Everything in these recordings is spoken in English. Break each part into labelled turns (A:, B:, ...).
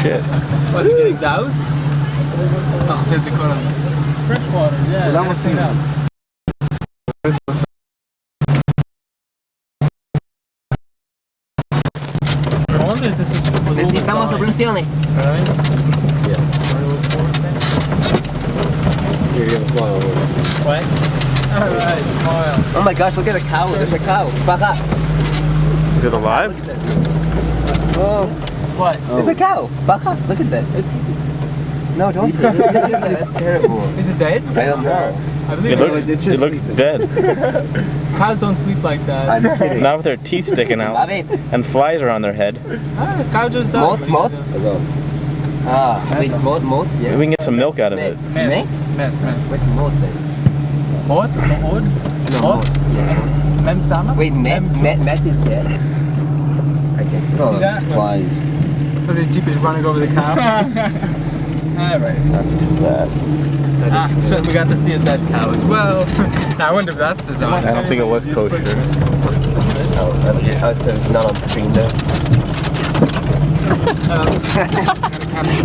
A: shit.
B: What, you getting doused? Oh, c'est the corner. Freshwater, yeah.
A: Vamos sim.
C: Necesitamos soluciones.
B: What? Alright, smile.
C: Oh my gosh, look at the cow. There's a cow. Back up.
A: Is it alive?
C: Oh.
B: What?
C: There's a cow. Back up. Look at that. No, don't hit it. That's terrible.
B: Is it dead?
C: I don't know.
B: I believe
A: It looks dead.
B: Cows don't sleep like that.
C: I'm kidding.
A: Not with their teeth sticking out and flies are on their head.
B: Ah, cow just died.
C: Moth? Ah, wait, moth? Yeah.
A: We can get some milk out of it.
C: Milk? What's moth then?
B: Moth? Moth?
C: No, moth. Yeah.
B: Mem sama?
C: Wait, Matt is dead? I guess.
B: See that?
C: Flies.
B: Oh, the jeep is running over the cow. Alright.
A: That's too bad.
B: Shit, we got to see a dead cow as well. I wonder if that's designed.
A: I don't think it was kosher.
C: Oh, so it's not on screen though.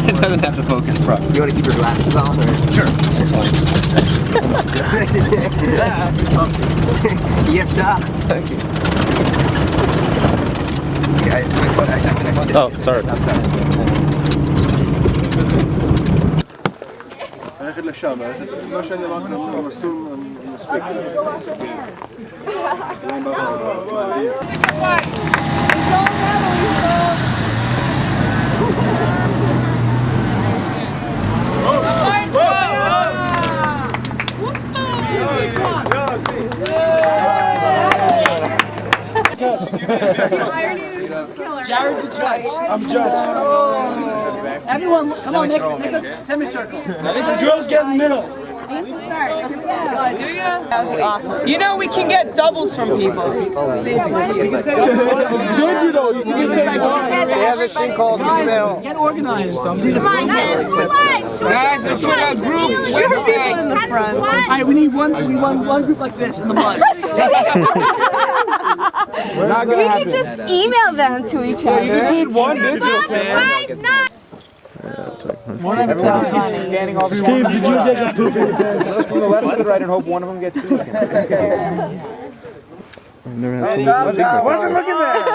C: It doesn't have the focus problem. You want to keep your glasses on? Or? Sure. That's fine. Yeah, okay.
A: Oh, sorry.
D: هاخد للشام ما عشان يبقى مستوم مسبك
E: Jared's the judge. I'm judge. Everyone, come on, make a semicircle. The girls get in the middle.
F: Here we go. That would be awesome. You know we can get doubles from people.
D: Good, you know. You can they have this thing called email.
E: Get organized.
F: Come on, guys.
E: Guys, let's put a group website
F: in the front.
E: All right, we need one group like this in the mud.
F: We can just email them to each other.
D: You just need one digital fan.
B: One at a time, scanning all the
E: Steve, did you take a poop in the pants?
D: Look from the left to the right and hope one of them gets eaten.
A: I've never had someone
D: Wasn't looking there.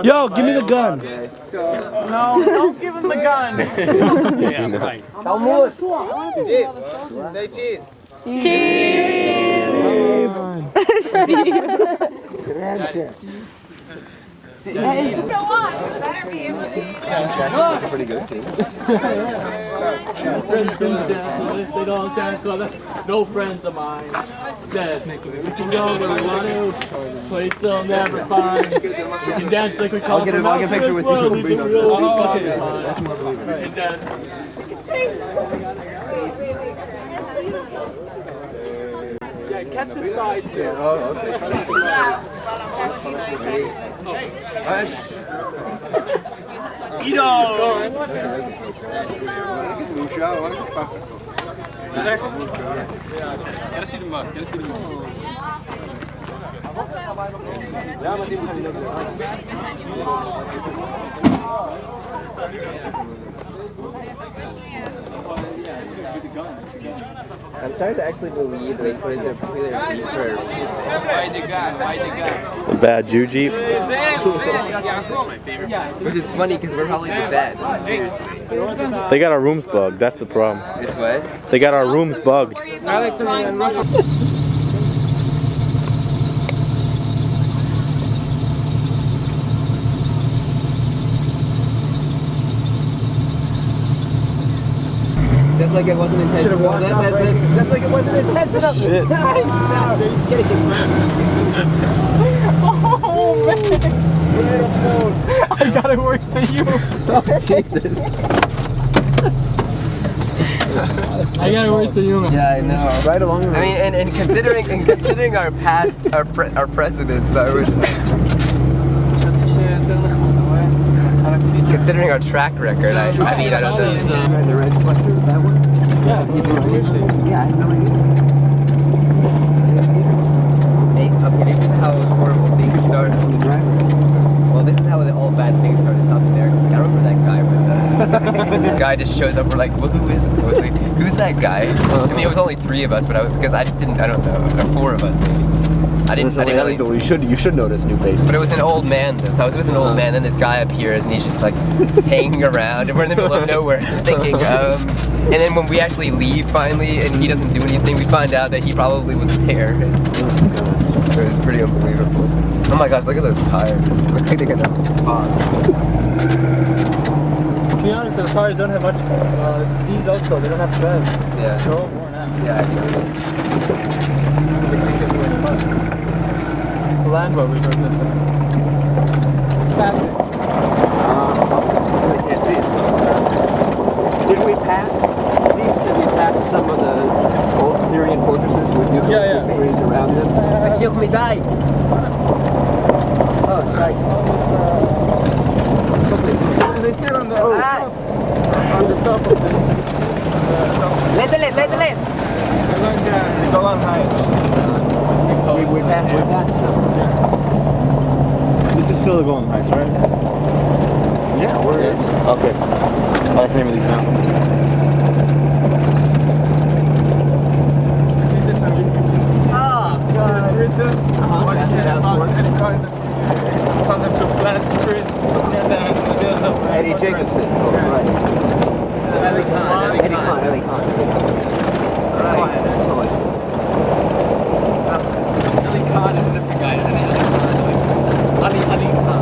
E: Yo, give me the gun.
B: No, don't give him the gun.
D: Say cheese.
F: Cheese. Go on. Better be able to.
D: Pretty good.
G: They don't dance well. No friends of mine said we can go where we want to, place they'll never find. We can dance like we come from out this world. We can really fucking fun. We can dance. Yeah, catch the side too.
D: Oh, okay.
G: Ito!
D: Quero see the mug.
C: I'm starting to actually believe they put in their Jeep for
A: The bad Jew Jeep.
C: Which is funny because we're probably the best. Seriously.
A: They got our rooms bugged. That's the problem.
C: It's what?
A: They got our rooms bugged.
B: Alex and Russell.
C: Just like it wasn't intentional. Just like it wasn't intentional.
A: Shit.
B: Oh man! I got it worse than you.
C: Oh, Jesus.
B: I got it worse than you, man.
C: Yeah, I know.
D: Right along the
C: I mean, and considering our past, our precedents, I would. Considering our track record, I mean, I don't know.
D: The red sweater, that one?
B: Yeah,
C: Yeah, I have no idea. Hey, guy just shows up. We're like, well, who's that guy? I mean, it was only 3 of us, but because I just didn't, I don't know, or 4 of us maybe. I didn't really.
H: You should notice new faces.
C: But it was an old man though, so I was with an old man, and this guy appears, and he's just like hanging around, and we're in the middle of nowhere, thinking, and then when we actually leave finally, and he doesn't do anything, we find out that he probably was a terrorist. It was pretty unbelievable. Oh my gosh, look at those tires. Look like they're gonna pop.
G: To be honest, the tires don't have much. These also, they don't have tread.
C: Yeah.
G: They're all worn out.
C: Yeah,
G: The Land Rovers are good.
H: I can't see it. Didn't we pass? Steve said we passed some of the old Syrian fortresses with nuclear facilities around them.
C: Kill me, die! Oh, shite.
G: They sit on the top of the...
C: Let.
G: They go on high.
H: We passed some.
A: This is still the Golden Heights, right?
H: Yeah, we're in.
A: Okay. That's the name of the example.
G: Oh, God.
H: Eddie Jacobson. Oh, right. Eddie Khan.
B: Ali Khan is a different guy, isn't he? Ali Khan.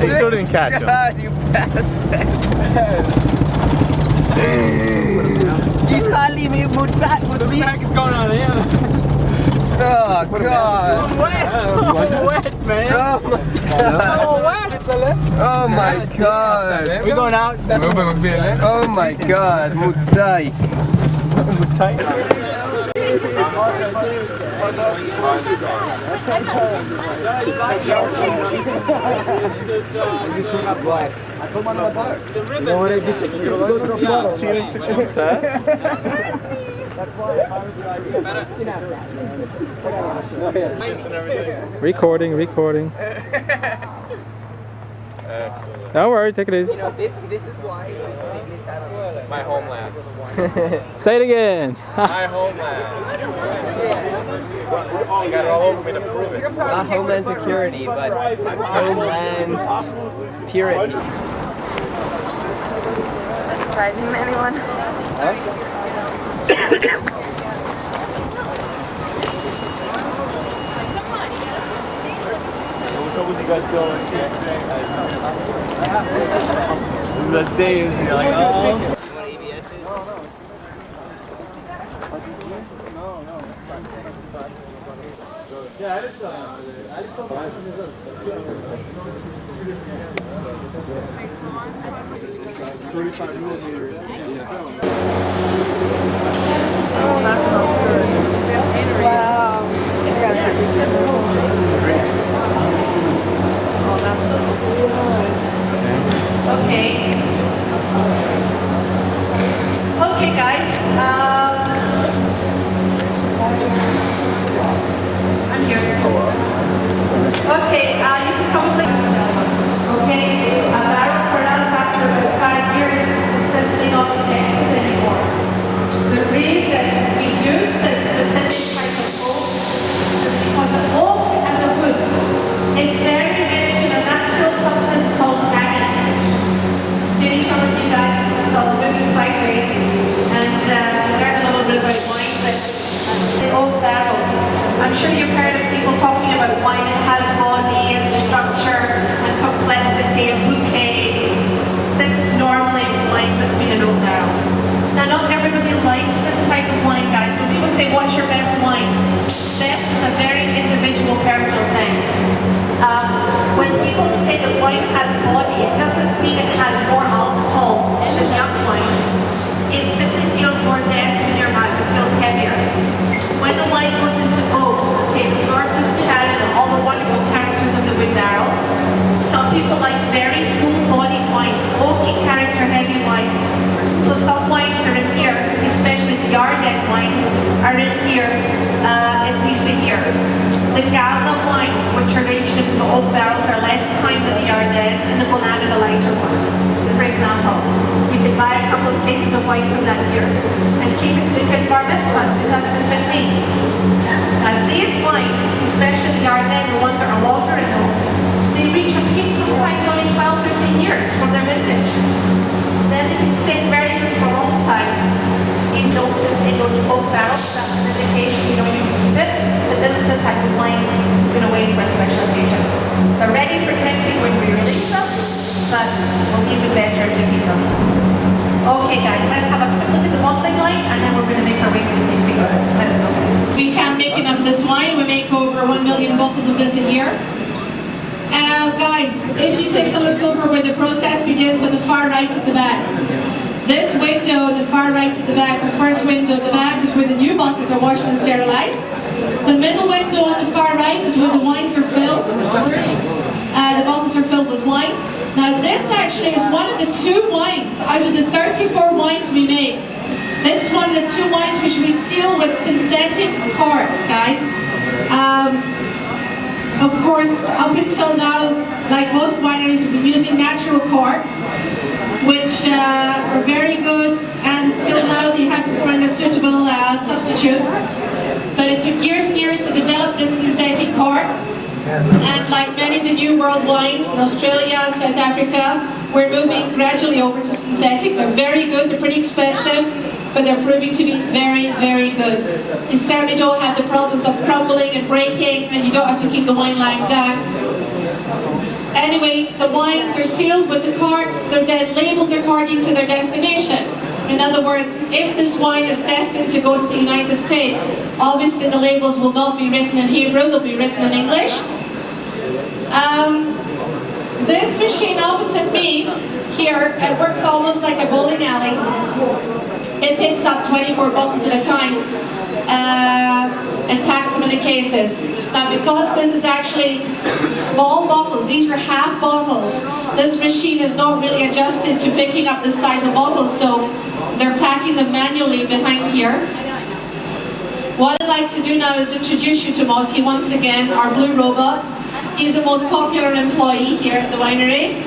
A: He still didn't catch him.
C: God, you bastard! He's hardly me
G: What the heck is going on here?
C: Oh God!
G: I'm wet, man.
C: Oh my God!
G: We're going out.
C: Oh my God! Mutsai!
A: Recording. Don't worry, take it easy.
C: You know, this is why
B: My homeland.
A: Say it again.
B: My homeland. You got it all over me to prove it.
C: not homeland security, but homeland purity.
F: Surprising to anyone?
B: So was you guys still yesterday? That's Dave's and you're like, oh.
G: Yeah, I just
I: Okay, guys. I'm here. Okay, you can probably. Okay, barrel for us after about 5 years is simply not effective anymore. The reason we use this specific type of oak is because the oak as a wood is very rich in a natural substance called tannins. Maybe some of you guys saw the movie Birthright and learn a little bit about wine, but the old barrels. I'm sure you've heard of people talking about wine. It has body and structure and complexity and bouquet. This is normally wines that have been in old barrels. Now, not everybody likes this type of wine, guys. When people say, what's your best wine? This is a very individual, personal thing. When people say that wine has body, it doesn't mean it has more alcohol. it simply feels more dense in your mouth. It feels heavier. When the wine goes into oak, it absorbs its tannin and all the wonderful characters of the wood barrels. Some people like very full-bodied wines, oaky character heavy wines. So some wines are in here, especially the Ardennes wines, are in here at least a year. The Gala wines, which are aged in the oak barrels, are less time than the Ardennes, and the Bonanno the lighter ones. For example, you could buy a couple of cases of wine from that year and keep it to the Kid Bar Mitzvah 2015. And these wines, especially the Ardennes, the ones that are longer in oak, they reach a peak sometimes only 12-15 years for their vintage. Then they can sit very good for a long time in those oak barrels. That's an indication you don't need to keep it, but this is a type of wine you're going to wait for a special occasion. They're ready for drinking when we release them, but we'll even better if you keep them. Okay guys, let's have a quick look at the bottling line and then we're going to make our way to the tasting room. Let us go guys. We can't make enough of this wine. We make over 1 million bottles of this a year. Guys, if you take a look over where the process begins on the far right at the back. This window on the far right at the back, the first window at the back, is where the new bottles are washed and sterilised. The middle window on the far right is where the wines are filled. The bottles are filled with wine. Now this actually is one of the 2 wines out of the 34 wines we make. This is one of the 2 wines which we seal with synthetic corks, guys. Of course, up until now, like most wineries, we've been using natural cork, which are very good, and until now they haven't found a suitable substitute. But it took years and years to develop this synthetic cork, and like many of the New World wines in Australia, South Africa, we're moving gradually over to synthetic. They're very good, they're pretty expensive, but they're proving to be very, very good. You certainly don't have the problems of crumbling and breaking, and you don't have to keep the wine lying down. Anyway, the wines are sealed with the corks. They're then labelled according to their destination. In other words, if this wine is destined to go to the United States, obviously the labels will not be written in Hebrew, they'll be written in English. This machine opposite me here, it works almost like a bowling alley. It picks up 24 bottles at a time and packs them in the cases. Now because this is actually small bottles, these are half bottles, this machine is not really adjusted to picking up the size of bottles, so they're packing them manually behind here. What I'd like to do now is introduce you to Monty once again, our blue robot. He's the most popular employee here at the winery.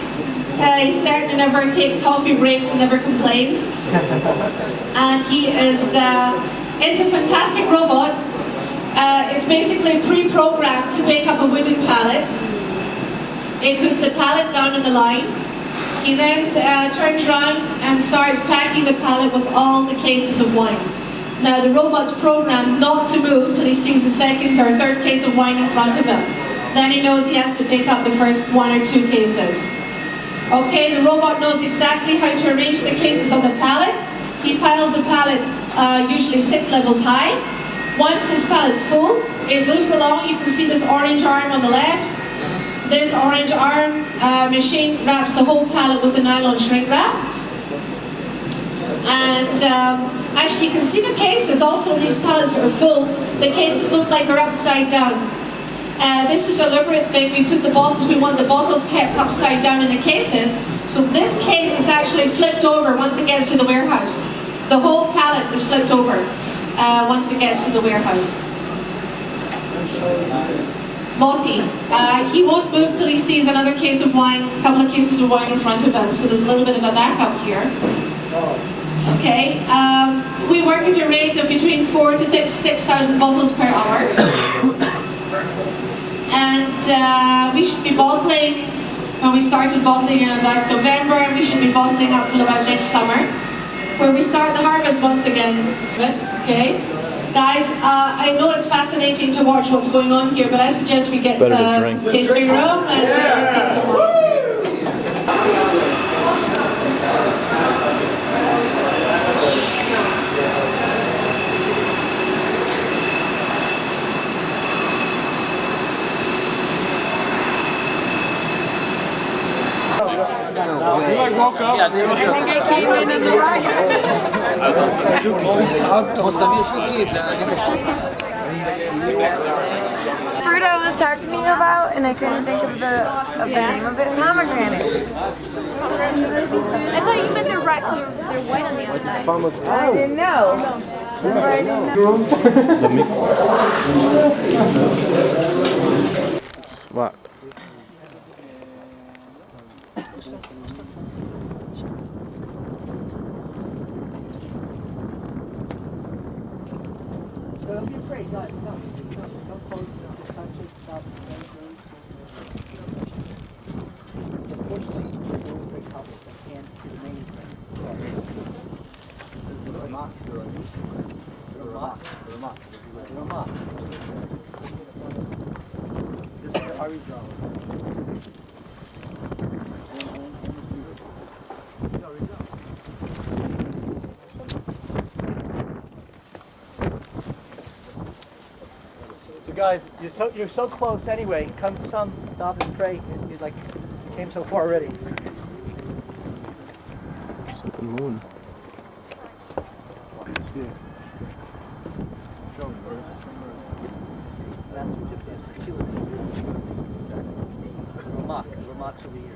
I: He certainly never takes coffee breaks and never complains. And he is, it's a fantastic robot. It's basically pre-programmed to pick up a wooden pallet. It puts the pallet down on the line. He then turns around and starts packing the pallet with all the cases of wine. Now the robot's programmed not to move till he sees the second or third case of wine in front of him. Then he knows he has to pick up the first 1 or 2 cases. Okay, the robot knows exactly how to arrange the cases on the pallet. He piles the pallet usually 6 levels high. Once this pallet's full, it moves along. You can see this orange arm on the left. This orange arm machine wraps the whole pallet with a nylon shrink wrap. And actually you can see the cases. Also these pallets are full. The cases look like they're upside down. This is a deliberate thing. We put the bottles, we want the bottles kept upside down in the cases. So this case is actually flipped over once it gets to the warehouse. The whole pallet is flipped over once it gets to the warehouse. Monty, he won't move till he sees another case of wine, a couple of cases of wine in front of him. So there's a little bit of a backup here. Okay, we work at a rate of between 4,000 to 6,000 bottles per hour. And we should be bottling, when we started bottling in about November, we should be bottling up till about next summer, where we start the harvest once again. Okay, guys, I know it's fascinating to watch what's going on here, but I suggest we get to the tasting room and take some wine.
G: I think I came in the rush.
J: Fruit I was talking to you about, and I couldn't think of the name of it. Pomegranate.
I: I thought you meant they're white on the outside.
J: I didn't know. Remember, I didn't know.
A: Swap.
E: Don't be afraid, guys. No. Don't close. Just touch it. Stop. Unfortunately, there's always great couples that can't do the main thing. Little mock. This is the Ari drawing. Guys, you're so close anyway. Come some stop and pray. You like you came so far already.
A: It's like the moon.
E: Remarks over here.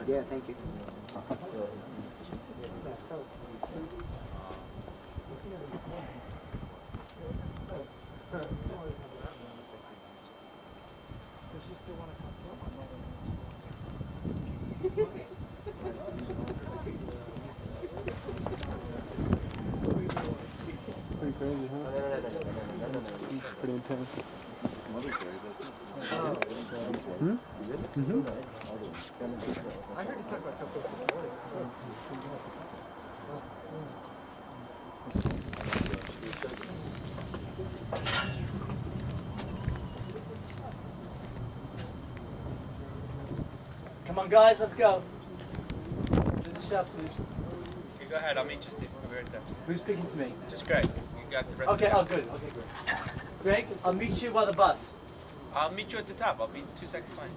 E: Yeah, thank you.
A: Pretty crazy, huh? It's pretty intense. Hmm? Mm-hmm.
E: I heard you talk about this Come on, guys, let's go. To the chef, please.
K: Okay, go ahead. I'll meet you, Steve. I'll be right there.
E: Who's speaking to me?
K: Just Greg. You got the rest
E: Okay,
K: of
E: oh, good. Okay, great. Greg, I'll meet you by the bus.
K: I'll meet you at the top. I'll be 2 seconds fine.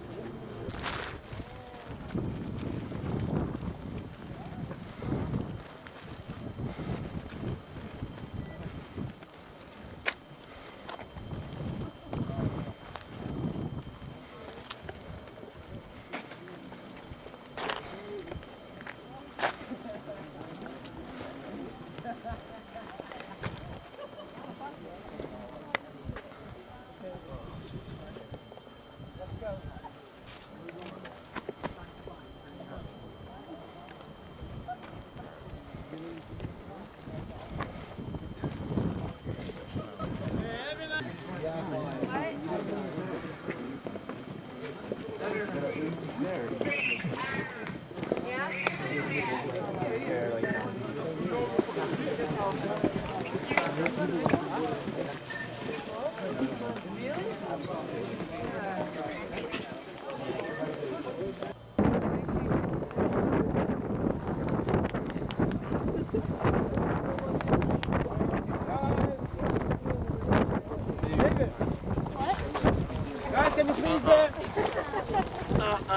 L: I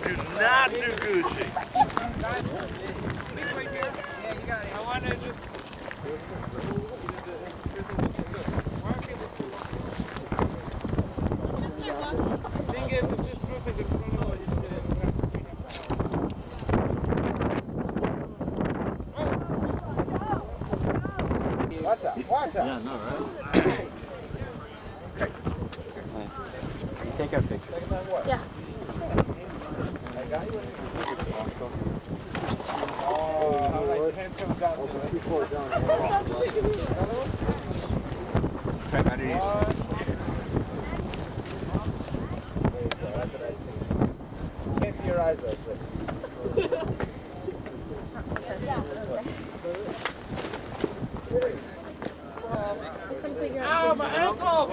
L: do not do Gucci.
K: I want to just... Thing is, if this group is in front of us,
D: Watch out, watch out.
B: Yeah, no, right?
H: Take our picture.
J: Yeah.
D: Can't see your eyes though.
K: Ow, my ankle!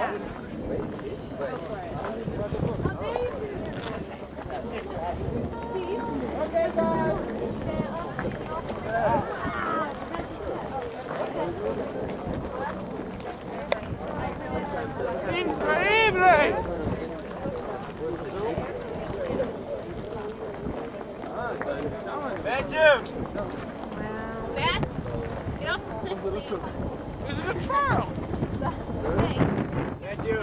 K: Okay, guys. Increíble! Thank you.
I: That? Get off the cliff, please.
K: This is a trial. Thank you.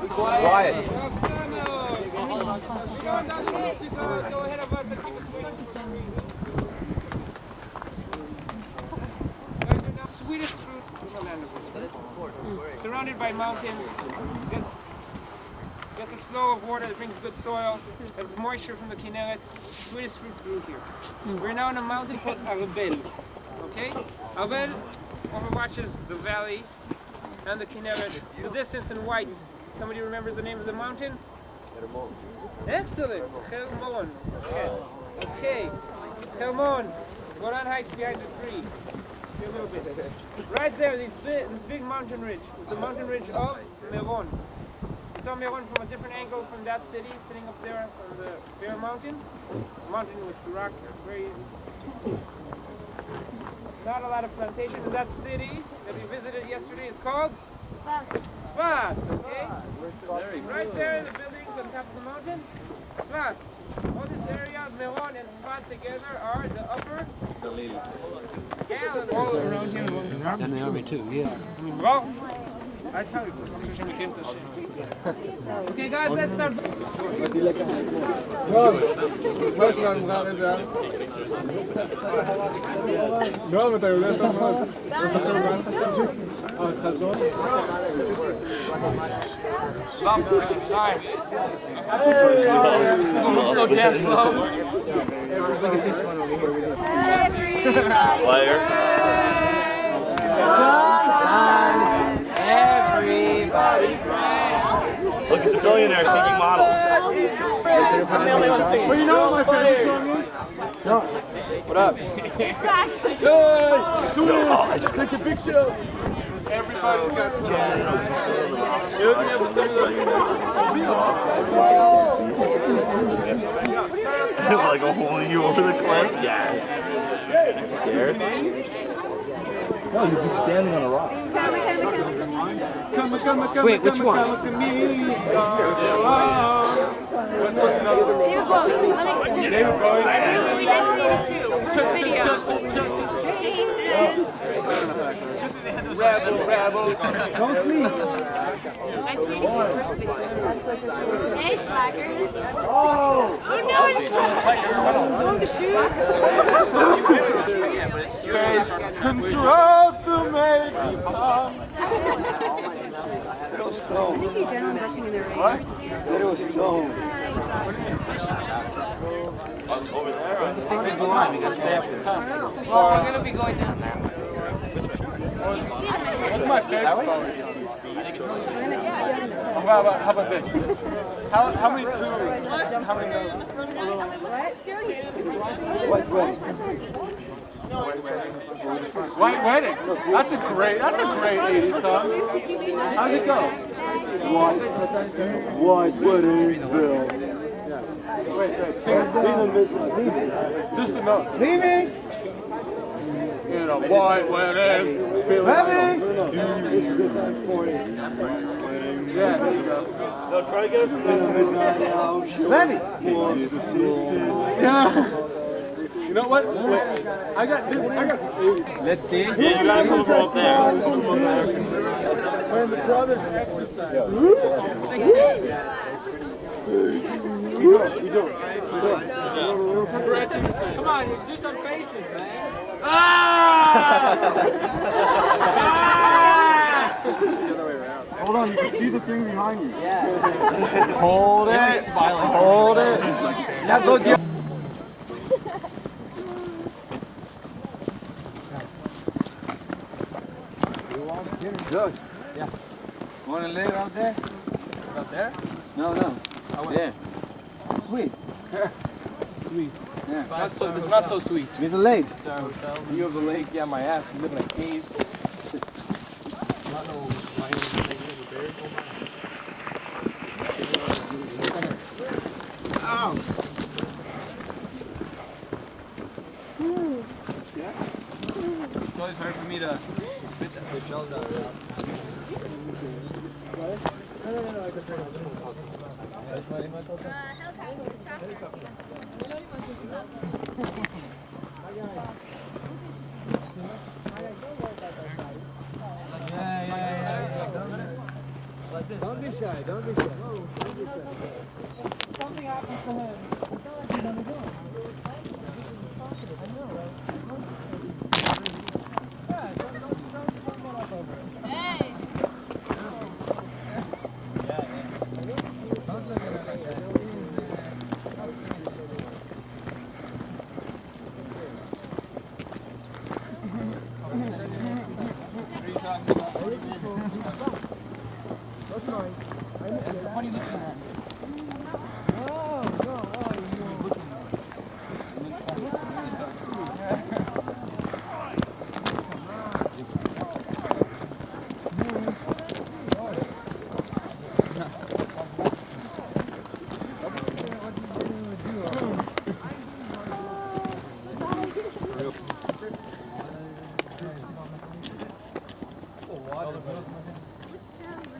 H: Quiet.
K: Sweetest fruit in the land of Israel. Surrounded by mountains, gets its flow of water that brings good soil, has moisture from the Kinneret. Sweetest fruit grew here. We're now in a mountain called Arbel. Okay? Arbel overwatches the valley and the Kinneret. The distance in white. Somebody remembers the name of the mountain? Excellent. Hermon. Okay. Hermon. Golan Heights behind the tree. A little bit. Right there, this big mountain ridge. It's the mountain ridge of Meron. You saw Meron from a different angle from that city, sitting up there on the bare mountain. The mountain with the rocks, very easy. Not a lot of plantation in that city that we visited yesterday. It's called Sfat. Okay? Right there in the buildings on top of the mountain. Sfat. All this area, Meron and Sfat together are the upper Galilee. All around here.
H: And the army too, yeah.
K: Well, I tell you, okay guys, let's start. About freaking time. People move so damn slow.
H: Look at this one over here with his
L: Player.
H: Everybody
L: Look at the billionaire seeking models.
H: I'm the only one singing. Well, you know what my favorite song is? No. What up?
D: Hey, do this! Take a picture! Everybody's got
L: Like a hole you over the cliff? Yes. Scared?
A: No, you've been standing on a rock.
H: Wait, which one?
D: Rebel. Don't leave.
I: Hey, slackers.
D: Oh
I: no, it's the shoes.
D: Space control to make me come. Little stone. What? Little stone.
L: Over there?
F: Well, we're gonna be going down that way.
D: What's my favorite color? How about this? How many two? How many notes? What's wedding? White Wedding. That's a great 80s song. How's it go?
A: White wedding bell.
D: Wait, just a note. Leaving. In a white wedding. Leaving.
A: It's a good time for it.
D: Yeah, there you go.
L: No, try to get it.
A: Midnight hour show.
D: Levy.
A: Yeah.
D: You know what? Wait. I got.
B: Let's see.
L: Yeah, you gotta come from up there.
D: When the brothers exercise.
K: Come on, do some faces, man.
A: Hold on, you can see the thing behind you.
K: Yeah.
A: Hold it. Hold it.
D: That goes your.
B: Good. Yeah. Want to lay it out there? Out there? No, no. There. Sweet. Sweet. Yeah.
K: Not so, it's not so sweet.
B: Here's the lake. You have the lake, yeah, my ass. You live in a cave.
K: Ow.
B: It's always hard for me to spit the shells out.
K: Don't be shy, don't be shy. Something happens to him.
I: Hey!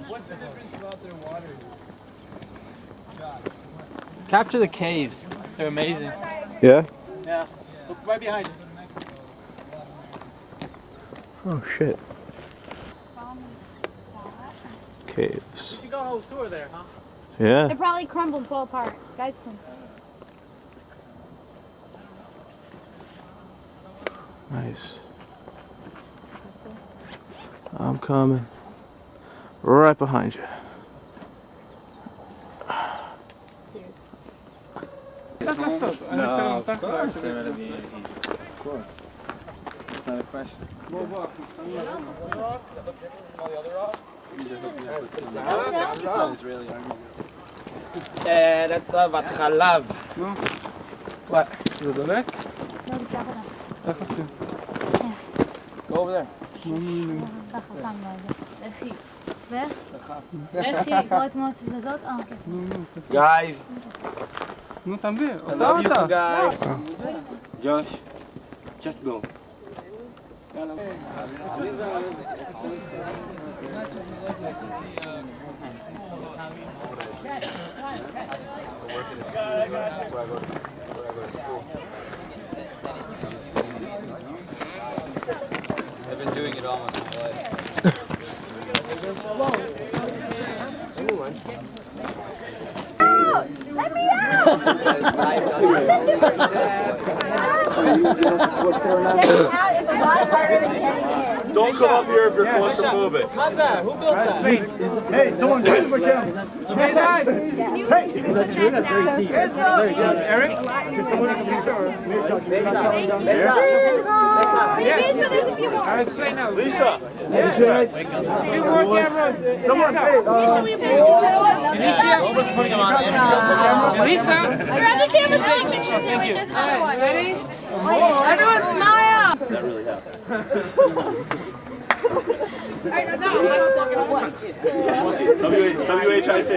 K: What's the difference about their water?
B: Capture the caves. They're amazing.
A: Yeah?
K: Yeah. Look right behind you.
A: Oh shit. Caves.
K: You should go on a whole tour there, huh?
A: Yeah.
I: It probably crumbled, fell apart. Guys, come.
A: Nice. I'm coming. Right behind you.
B: No, of course they're gonna be easy. Of course. That's not a question.
K: What? Is it the neck?
B: Go over there. Guys.
K: No, también.
B: I love you guys. Josh, just go.
C: I've been doing it almost my life.
I: Let me out! Getting out is a lot harder than getting in.
L: Don't come up here if you're claustrophobic.
K: How's that? Who built that?
A: Hey, someone get him again.
K: Hey, guys!
A: Eric? Can someone take a picture?
K: I'll explain now.
L: Lisa!
K: A few more cameras.
A: Someone,
K: Lisa!
I: Your other camera's taking pictures here. Wait, there's another one. Ready? Everyone smile!
L: That really happened. W-H-I-T.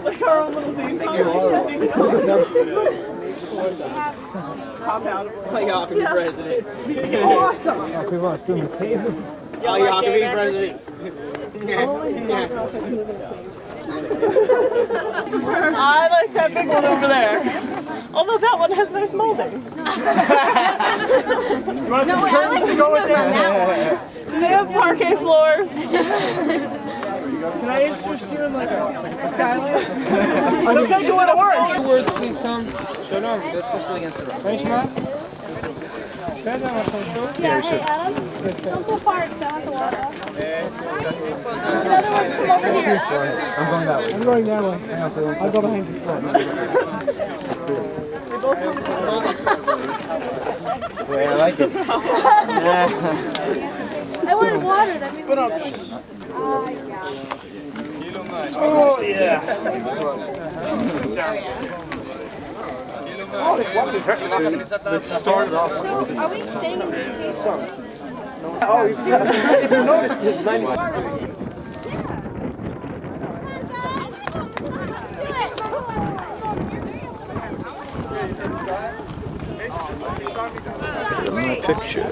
G: Look at our own little thing.
E: Y'all can be president.
G: Awesome.
E: Y'all can be president.
G: I like that big one over there. Although that one has nice molding. You want some curtains to go with that? They have parquet floors. Can I interest you in like a skyline? I'll take you where to work.
K: 2 words, please, Tom. So no, that's especially against the rock. Finish him up.
J: Yeah, we should. Don't go far, because I want to walk off. Another one from over here.
D: I'm going that way. I'm going that way. I'll go behind you.
H: Wait, I like it.
J: I wanted water. That means
D: Oh, yeah. Oh, this one is started off.
J: So, are we staying in this case?
D: Oh, if you noticed this 90.
L: Picture.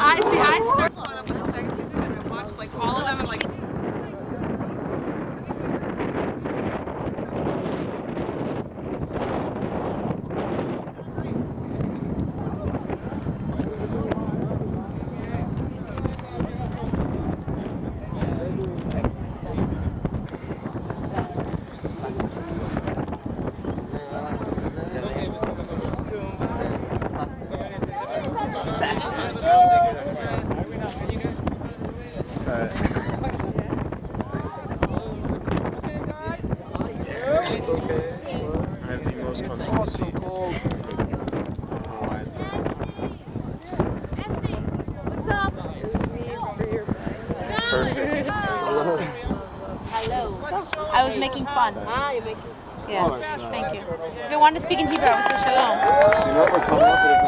F: I searched one up in the second season and I watched like all of them and like.
I: I was making fun. Yeah, thank you. If you wanted to speak in Hebrew, I would say shalom.
L: You know what we're coming up with?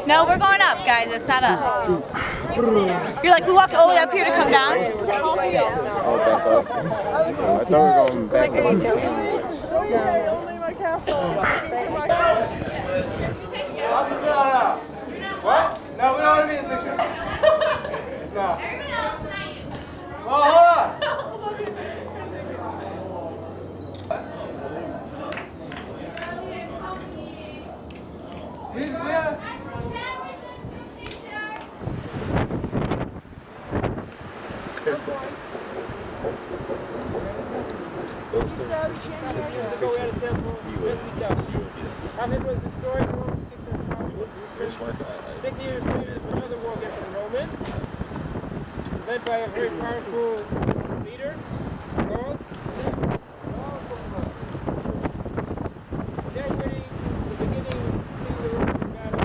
I: No, we're going up, guys. It's not us. You're like, we walked all the way up here to come down?
L: Oh, back up. I thought we were going back up.
K: What? No, we don't want to be in the picture. No. Oh, hold on. Carthage was destroyed, the Romans kicked us out. 50 years later, another war against the Romans, led by a very powerful leader called. They're winning the beginning of the Roman battle.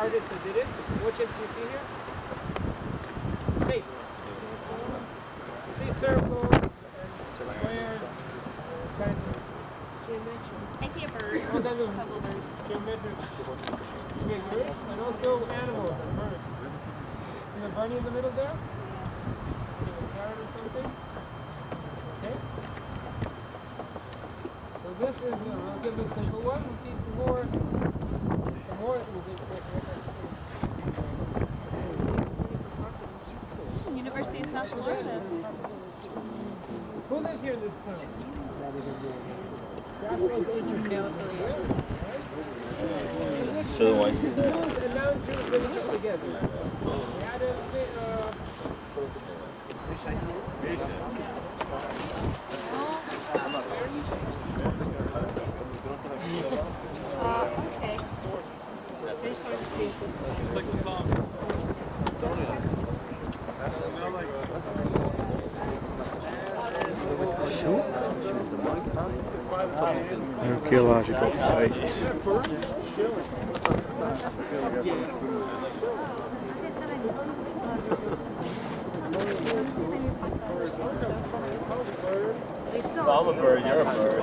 K: artist that did it. What shapes do you see here? Shapes. You see circles and squares and
J: I see a bird.
K: all kinds of
J: A couple of birds.
K: geometric figures and also animals and birds. See the bunny in the middle there? See a carrot or something? Okay. So this is a relatively simple one. You see some more it will be
J: University of South Florida.
K: Who lives here this time?
L: So the one he said.
K: And now Jews really come together. We had a bit,
J: Okay. I just wanted to see if this is...
D: Archaeological site.
L: I'm a bird, you're a bird.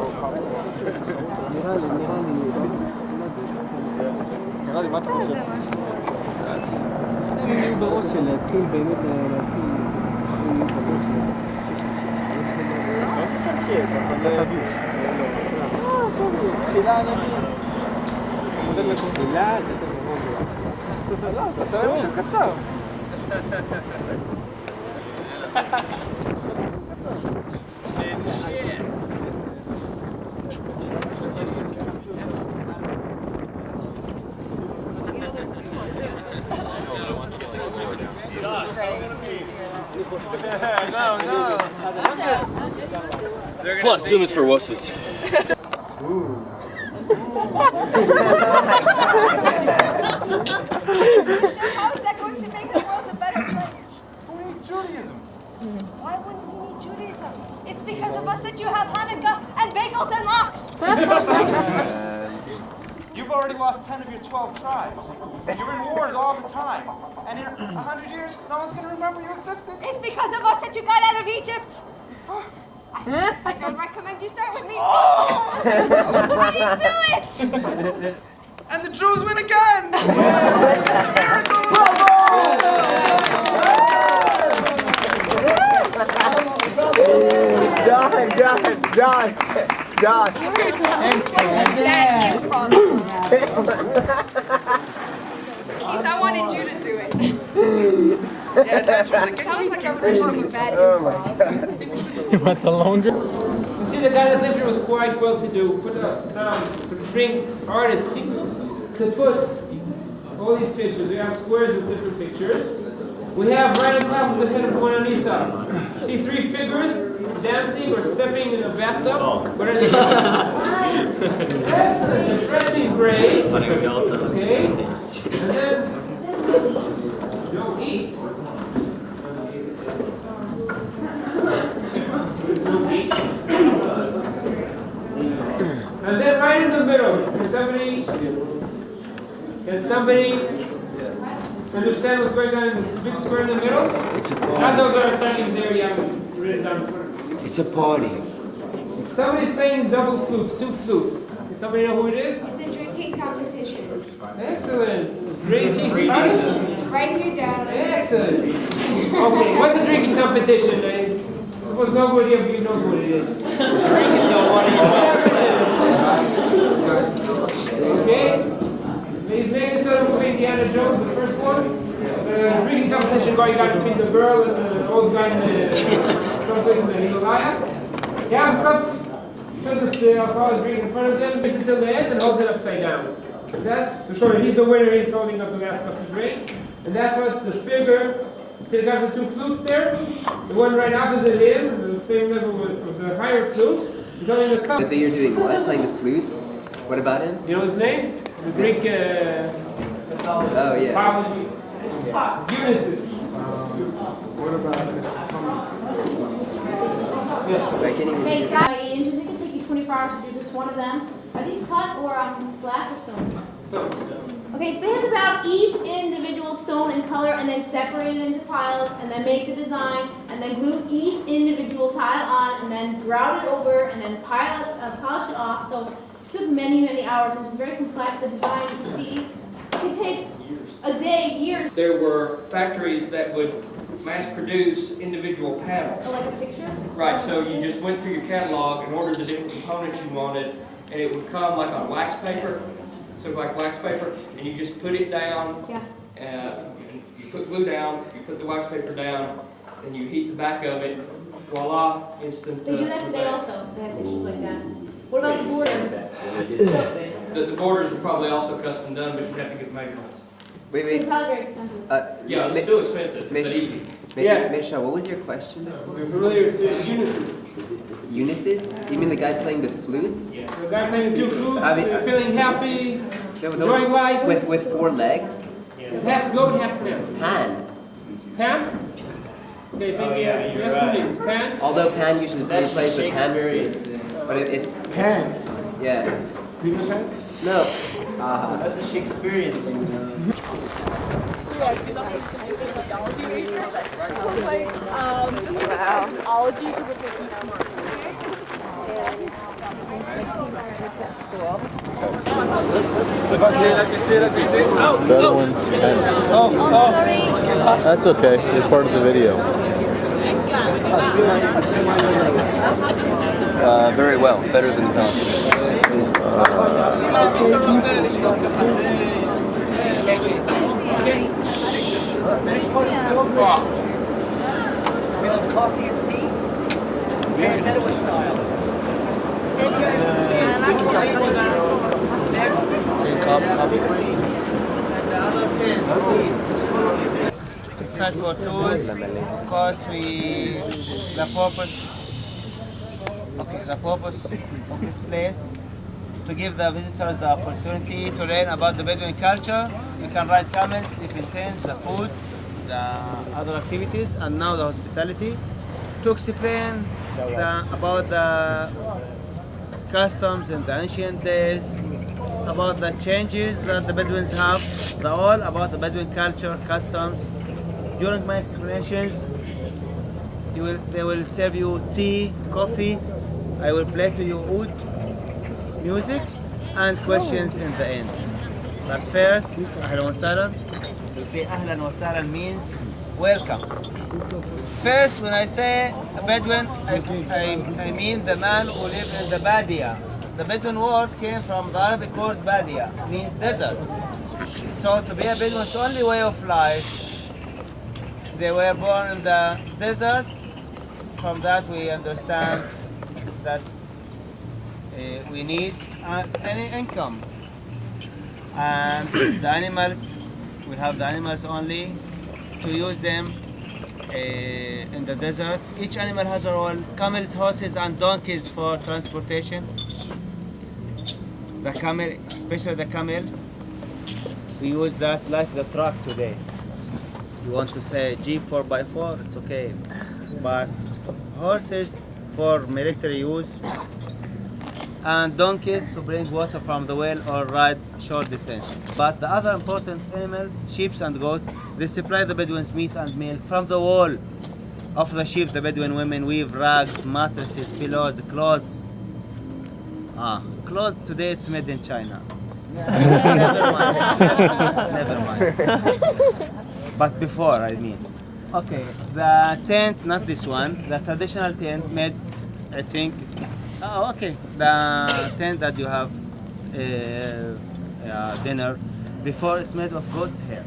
H: נראה לי, מה אתה חושב? אני בראש של להתחיל באמת להתחיל בראש של תחילה ענקית. תחילה זה טוב. לא, תעשה להם משהו קצר.
L: Plus, Zoom is for wusses.
J: How is that going to make the world a better place?
D: Who needs Judaism?
J: Why wouldn't we need Judaism? It's because of us that you have Hanukkah and bagels and lox.
D: You've already lost 10 of your 12 tribes. You're in wars all the time. And in 100 years, no one's going to remember you existed.
J: It's because of us that you got out of Egypt. I don't recommend you start with me. How do you do it?
D: And the Jews win again! It's a miracle!
C: John.
J: Keith, I wanted you to do it.
D: Yeah, that's like,
J: Sounds like a version of a bad improv.
G: You want a longer?
K: You see, the guy that lived here was quite well to do. Put a bring artists to put all these pictures. We have squares with different pictures. We have right on top of the head of the Mona Lisa. See 3 figures dancing or stepping in a bathtub? What are they doing? Excellent. They're dressing great. Okay. And then don't eat. And then right in the middle, can somebody understand what's going on in this big square in the middle?
M: It's a party.
K: Not those that are standing there, you haven't written down.
M: It's a party.
K: Somebody's playing double flutes, 2 flutes. Does somebody know who it is?
J: It's a drinking competition.
K: Excellent. Drinking competition.
J: Write it down.
K: Excellent. Okay, what's a drinking competition? I suppose nobody of you knows what it is. Okay. He's making sort of Indiana Jones, the first one. The drinking competition where you got to see the girl and the old guy in the someplace in the Himalaya. Yeah, cups. Put the alcohol drink in front of them, mix it till the end, and holds it upside down. That's to show you he's the winner, he's holding up the last cup of drink. And that's what the figure. See, you got the 2 flutes there. The one right opposite him, the same level with the higher flute. He's holding the cup.
C: I think you're doing what? Playing the flutes? What about him?
K: You know his name? The Greek.
C: Oh yeah.
K: Probably. Ulysses.
D: What about
C: I can't even.
J: Hey, guys, it can take you 24 hours to do just one of them. Are these cut or glass or stone?
K: Stone.
J: Okay, so they had to bound each individual stone and color and then separate it into piles and then make the design and then glue each individual tile on and then grout it over and then polish it off. So it took many, many hours and it's very complex. The design, you can see, it could take a day, years.
K: There were factories that would mass produce individual panels.
J: Oh, like a picture?
K: Right, so you just went through your catalog and ordered the different components you wanted, and it would come like on wax paper, so like wax paper, and you just put it down, and you put glue down, you put the wax paper down, and you heat the back of it, voila, instant.
J: They do that today also. They have pictures like that. What about the borders?
K: The borders are probably also custom done, but you have to get measurements.
C: Wait.
J: It's probably very expensive.
K: Yeah, it's still expensive, but easy.
C: Misha, what was your question?
K: We're familiar with the Unisys.
C: Unisys? You mean the guy playing the flutes?
K: Yeah. The guy playing the two flutes, feeling happy, enjoying life.
C: With 4 legs?
K: It's half goat and half Pan.
C: Pan?
K: Okay, maybe yes, Pan.
C: Although Pan usually plays with hand flutes. But it's
K: Pan.
C: Yeah.
K: Peter Pan?
C: No.
K: That's a Shakespearean thing.
A: That's okay. You're part of the video.
B: Very well. Better than Tom.
E: Coffee and tea? Very Bedouin style. Next.
A: Take coffee break.
N: Such for tours because the purpose of this place to give the visitors the opportunity to learn about the Bedouin culture. You can ride camels, sleep in tents, the food, the other activities, and now the hospitality. To explain about the customs in the ancient days, about the changes that the Bedouins have, all about the Bedouin culture, customs. During my explanations, they will serve you tea, coffee. I will play to you oud music and questions in the end. But first, Ahlan wa Sahlan. To say Ahlan wa Sahlan means welcome. First, when I say a Bedouin, I mean the man who lives in the Badia. The Bedouin word came from the Arabic word Badia, means desert. So to be a Bedouin is the only way of life. They were born in the desert. From that we understand that we need any income. And the animals, we have the animals only to use them in the desert. Each animal has their own camels, horses and donkeys for transportation. The camel, especially the camel, we use that like the truck today. You want to say Jeep 4x4, it's okay. But horses for military use and donkeys to bring water from the well or ride short distances. But the other important animals, sheep and goats, they supply the Bedouins meat and milk from the wool of the sheep. The Bedouin women weave rags, mattresses, pillows, clothes. Clothes today it's made in China. Never mind. But before, I mean. Okay, the tent, not this one, the traditional tent made, I think, the tent that you have dinner, before it's made of goat's hair.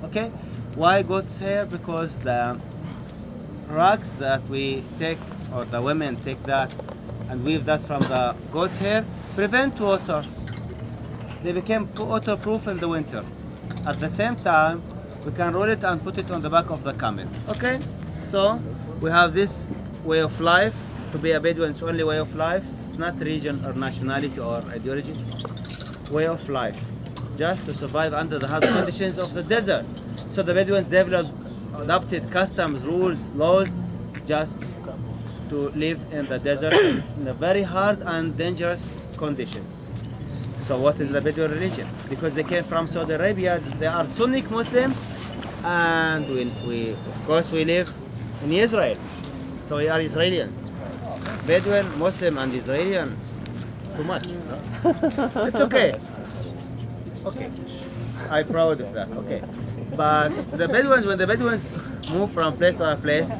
N: Okay? Why goat's hair? Because the rugs that we take, or the women take that and weave that from the goat's hair, prevent water. They became waterproof in the winter. At the same time, we can roll it and put it on the back of the camel. Okay? So, we have this way of life. To be a Bedouin, it's only way of life. It's not religion or nationality or ideology. Way of life. Just to survive under the hard conditions of the desert. So the Bedouins adopted customs, rules, laws, just to live in the desert in a very hard and dangerous conditions. So what is the Bedouin religion? Because they came from Saudi Arabia, they are Sunni Muslims, and we of course we live in Israel, so we are Israelians. Bedouin, Muslim, and Israeli, too much. No? It's okay. Okay, I'm proud of that. Okay, but the Bedouins, when the Bedouins move from place to place,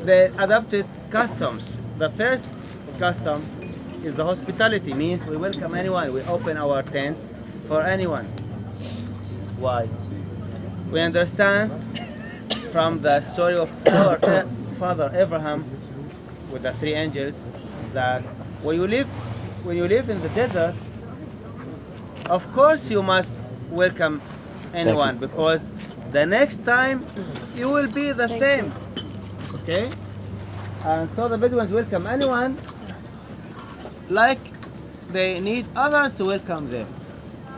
N: they adopted customs. The first custom is the hospitality, means we welcome anyone. We open our tents for anyone. Why? We understand from the story of our father Abraham with the 3 angels that when you live in the desert, of course you must welcome anyone, because the next time you will be the same. Okay? And so the Bedouins welcome anyone like they need others to welcome them.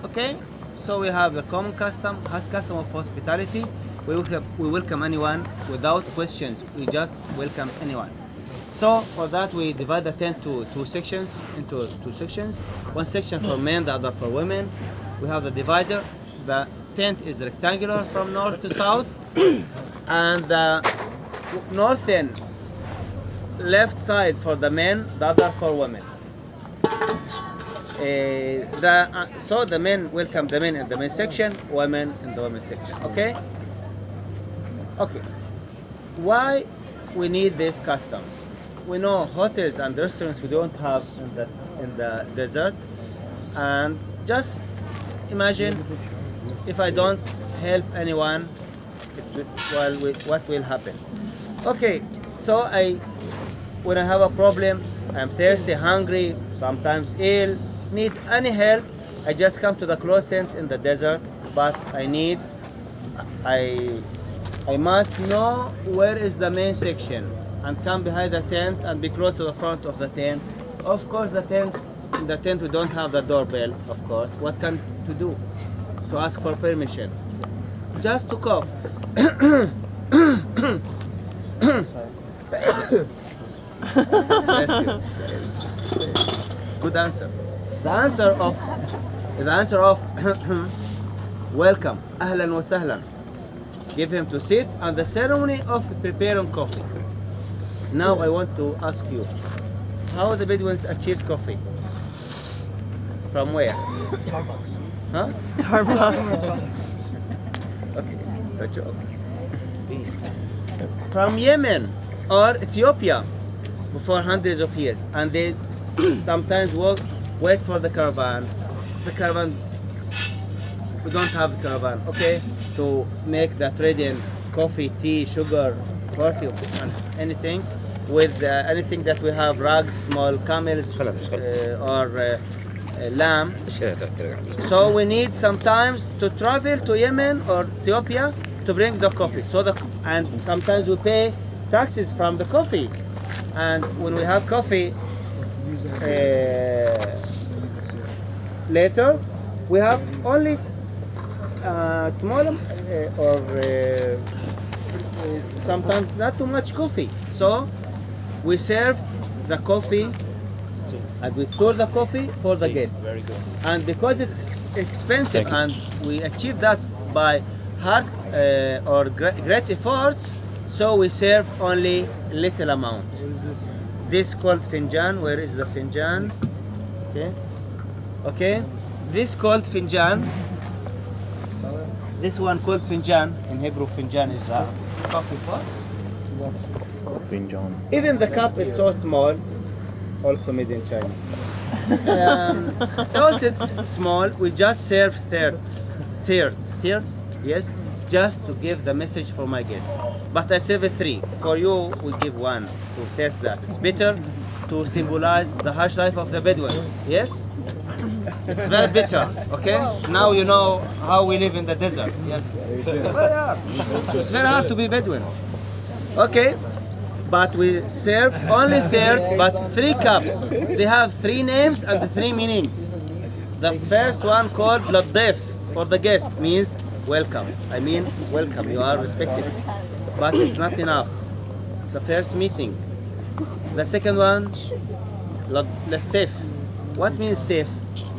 N: Okay? So we have the common custom of hospitality. We welcome anyone without questions. We just welcome anyone. So for that we divide the tent into two sections. One section for men, the other for women. We have the divider. The tent is rectangular from north to south, and the northern left side for the men, the other for women. So the men welcome the men in the men's section, women in the women's section. Okay? Okay. Why we need this custom? We know hotels and restaurants we don't have in the desert, and just imagine if I don't help anyone, what will happen? Okay, so when I have a problem, I'm thirsty, hungry, sometimes ill, need any help, I just come to the closest tent in the desert, but I must know where is the main section and come behind the tent and be close to the front of the tent. Of course, in the tent we don't have the doorbell, of course. What can to do? To ask for permission. Just to cough. Good answer. The answer of welcome, ahlan wa sahlan. Give him to sit, and the ceremony of preparing coffee. Now I want to ask you, how the Bedouins achieved coffee? From where? Huh? Starbucks. Okay, such a from Yemen or Ethiopia for hundreds of years, and they sometimes wait for the caravan. The caravan, we don't have the caravan, okay, to make the trading coffee, tea, sugar, perfume, and anything with anything that we have, rugs, small camels, or lamb. So we need sometimes to travel to Yemen or Ethiopia to bring the coffee. And sometimes we pay taxes from the coffee. And when we have coffee later, we have only small or sometimes not too much coffee. So we serve the coffee and we store the coffee for the guests. Very good. And because it's expensive and we achieve that by hard or great efforts, so we serve only little amount. This called finjan. Where is the finjan? Okay. Okay. This called finjan. This one called finjan. In Hebrew, finjan is a coffee pot.
L: Finjan.
N: Even the cup is so small. Also made in China. Also it's small. We just serve third, yes, just to give the message for my guest. But I serve 3. For you, we give 1 to test that. It's better to symbolize the harsh life of the Bedouins. Yes? It's very bitter. Okay? Now you know how we live in the desert. Yes. It's very hard. It's very hard to be Bedouin. Okay? But we serve only third, but 3 cups. They have 3 names and 3 meanings. The first one called Ladif for the guest means welcome. I mean welcome, you are respected. But it's not enough. It's a first meeting. The second one, Lasif. What means safe?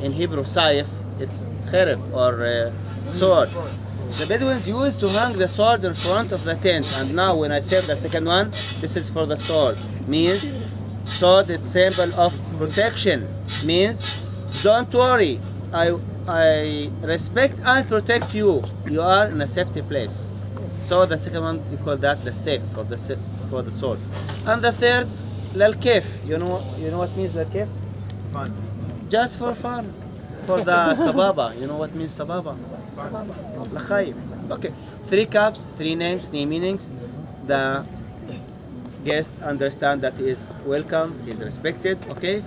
N: in Hebrew, saif, it's kharib or sword. The Bedouins used to hang the sword in front of the tent, and now when I say the second one, this is for the sword. Means sword is symbol of protection. Means don't worry, I respect and protect you. You are in a safety place. So the second one we call that the safe for the sword. And the third, lal kef. You know what means lal kef? Fun. Just for fun. For the sababa. You know what means sababa? L'chaim. Okay. 3 cups, 3 names, 3 meanings. The guests understand that he is welcome, he is respected. Okay.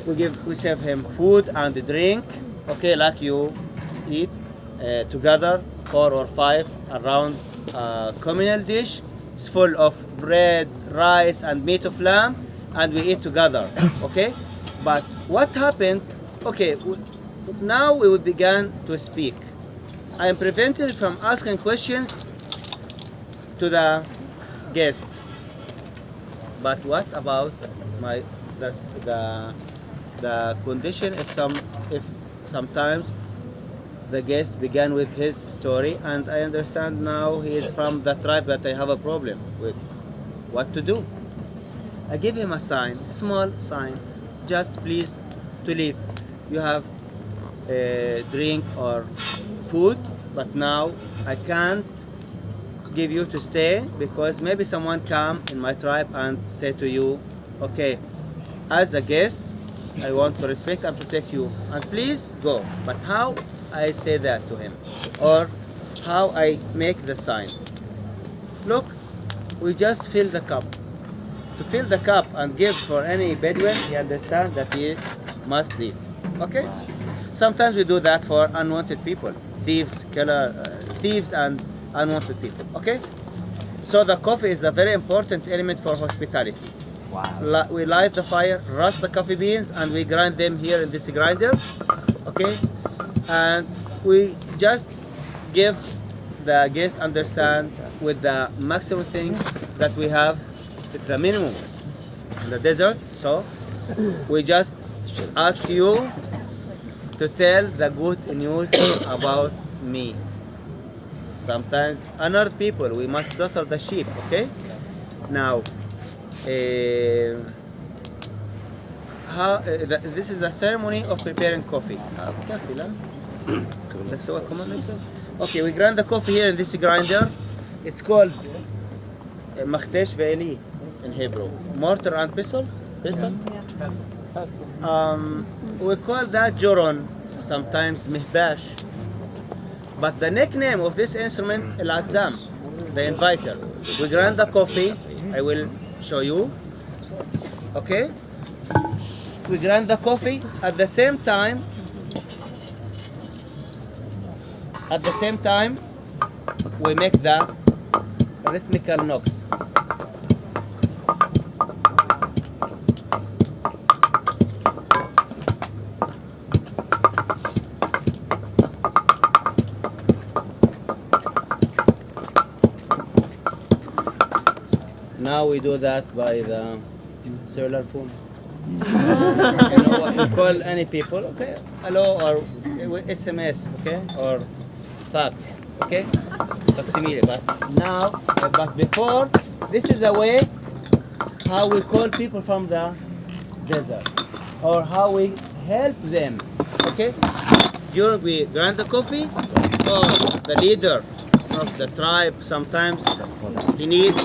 N: We serve him food and drink. Okay, like you eat together 4 or 5 around a communal dish. It's full of bread, rice, and meat of lamb, and we eat together. Okay. But what happened? Okay. Now we will begin to speak. I am prevented from asking questions to the guests. But what about the condition if sometimes the guest began with his story, and I understand now he is from the tribe that I have a problem with. What to do? I give him a sign, small sign, just please to leave. You have drink or food, but now I can't give you to stay because maybe someone come in my tribe and say to you, okay, as a guest, I want to respect and protect you, and please go. But how I say that to him, or how I make the sign? Look, we just fill the cup. To fill the cup and give for any Bedouin, he understands that he must leave. Okay? Sometimes we do that for unwanted people, thieves, thieves and unwanted people. Okay? So the coffee is a very important element for hospitality. Wow. We light the fire, roast the coffee beans, and we grind them here in this grinder. Okay? And we just give the guest understand with the maximum thing that we have, the minimum in the desert. So we just ask you to tell the good news about me. Sometimes honored people, we must slaughter the sheep. Okay? Now, this is the ceremony of preparing coffee. Okay, we grind the coffee here in this grinder. It's called machtesh ve'eli in Hebrew. Mortar and pestle. Pestle. We call that joron, sometimes mihbash. But the nickname of this instrument is al-azam, the inviter. We grind the coffee. I will show you. Okay? We grind the coffee at the same time. We make the rhythmical knocks. Now we do that by the cellular phone. You know what we call any people, okay? Hello, or SMS, okay? Or fax, okay? Facsimile. But before, this is the way how we call people from the desert, or how we help them, okay? During we grind the coffee, or the leader of the tribe, sometimes he needs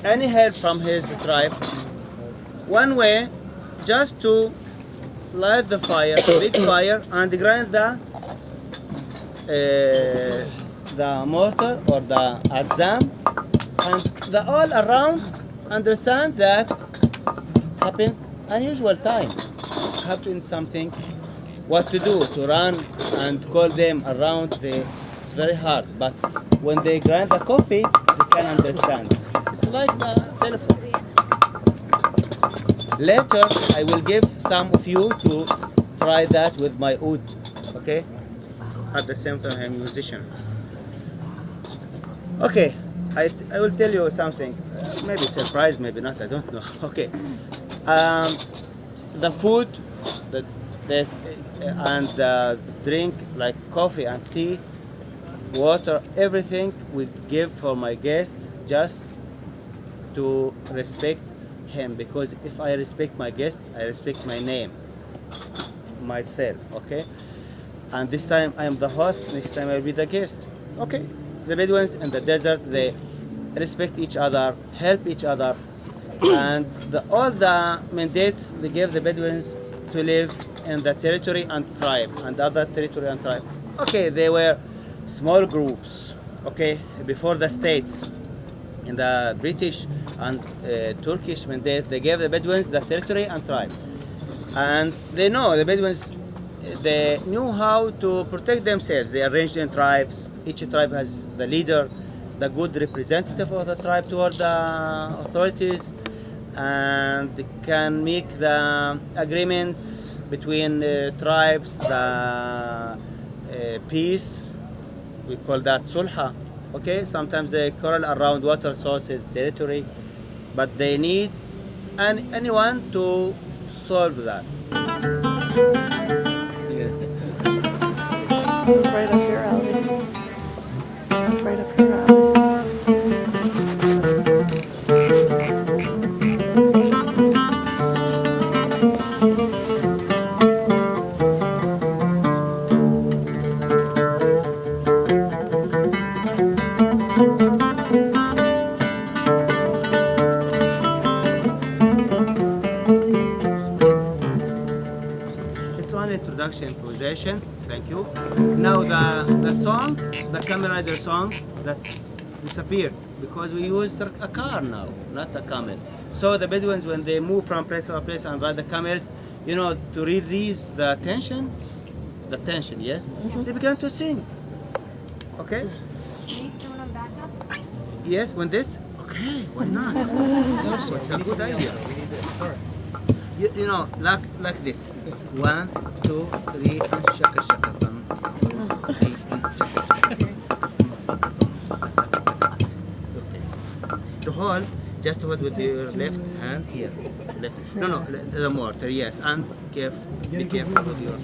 N: any help from his tribe. One way, just to light the fire, big fire, and grind the mortar or the azam, and the all around understand that happened unusual time, happened something. What to do? To run and call them around? It's very hard. But when they grind the coffee, you can understand. It's like the telephone. Later, I will give some of you to try that with my oud. Okay? At the same time, I'm a musician. Okay, I will tell you something. Maybe surprise, maybe not. I don't know. Okay. The food, they drink like coffee and tea, water, everything we give for my guest just to respect him, because if I respect my guest, I respect my name, myself, okay? And this time I am the host, next time I'll be the guest. Okay, the Bedouins in the desert, they respect each other, help each other, and all the mandates they gave the Bedouins to live in the territory and tribe, and other territory and tribe. Okay, they were small groups, okay, before the states. In the British and Turkish mandate, they gave the Bedouins the territory and tribe. And they know, the Bedouins, they knew how to protect themselves. They arranged in tribes. Each tribe has the leader, the good representative of the tribe toward the authorities, and they can make the agreements between tribes, the peace, we call that sulha. Okay, sometimes they quarrel around water sources, territory, but they need anyone to solve that.
O: This is right up your alley. This is right up your alley.
N: Improvisation, thank you. Now the song, the Camel Rider song, that's disappeared because we use a car now, not a camel. So the Bedouins, when they move from place to place and ride the camels, you know, to release the tension, yes, they began to sing. Okay?
J: Need someone on backup?
N: Yes, when this? Okay, why not? That's a good idea. You know, like this. 1, 2, 3, and shaka shaka. To hold, just hold with your left hand here. Left. No, the mortar, yes. And be careful with your.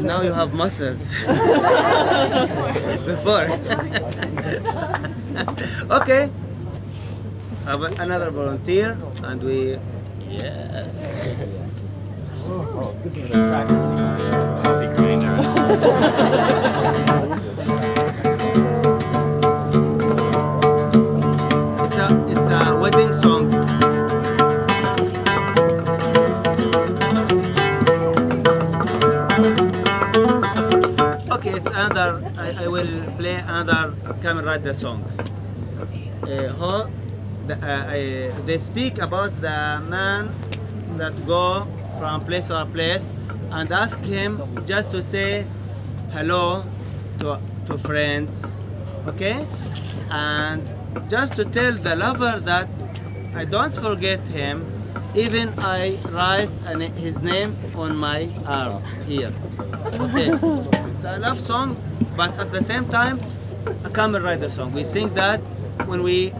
N: Now you have muscles. Before. Okay. Have another volunteer, and we. Yes.
G: Coffee grinder.
N: It's a wedding song. Okay, it's another. I will play another Kamen Rider song. They speak about the man that go from place to place and ask him just to say hello to friends, okay? And just to tell the lover that I don't forget him, even I write his name on my arm here. Okay, it's a love song, but at the same time, a Kamen Rider song. We sing that when we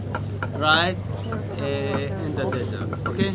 N: ride in the desert. Okay.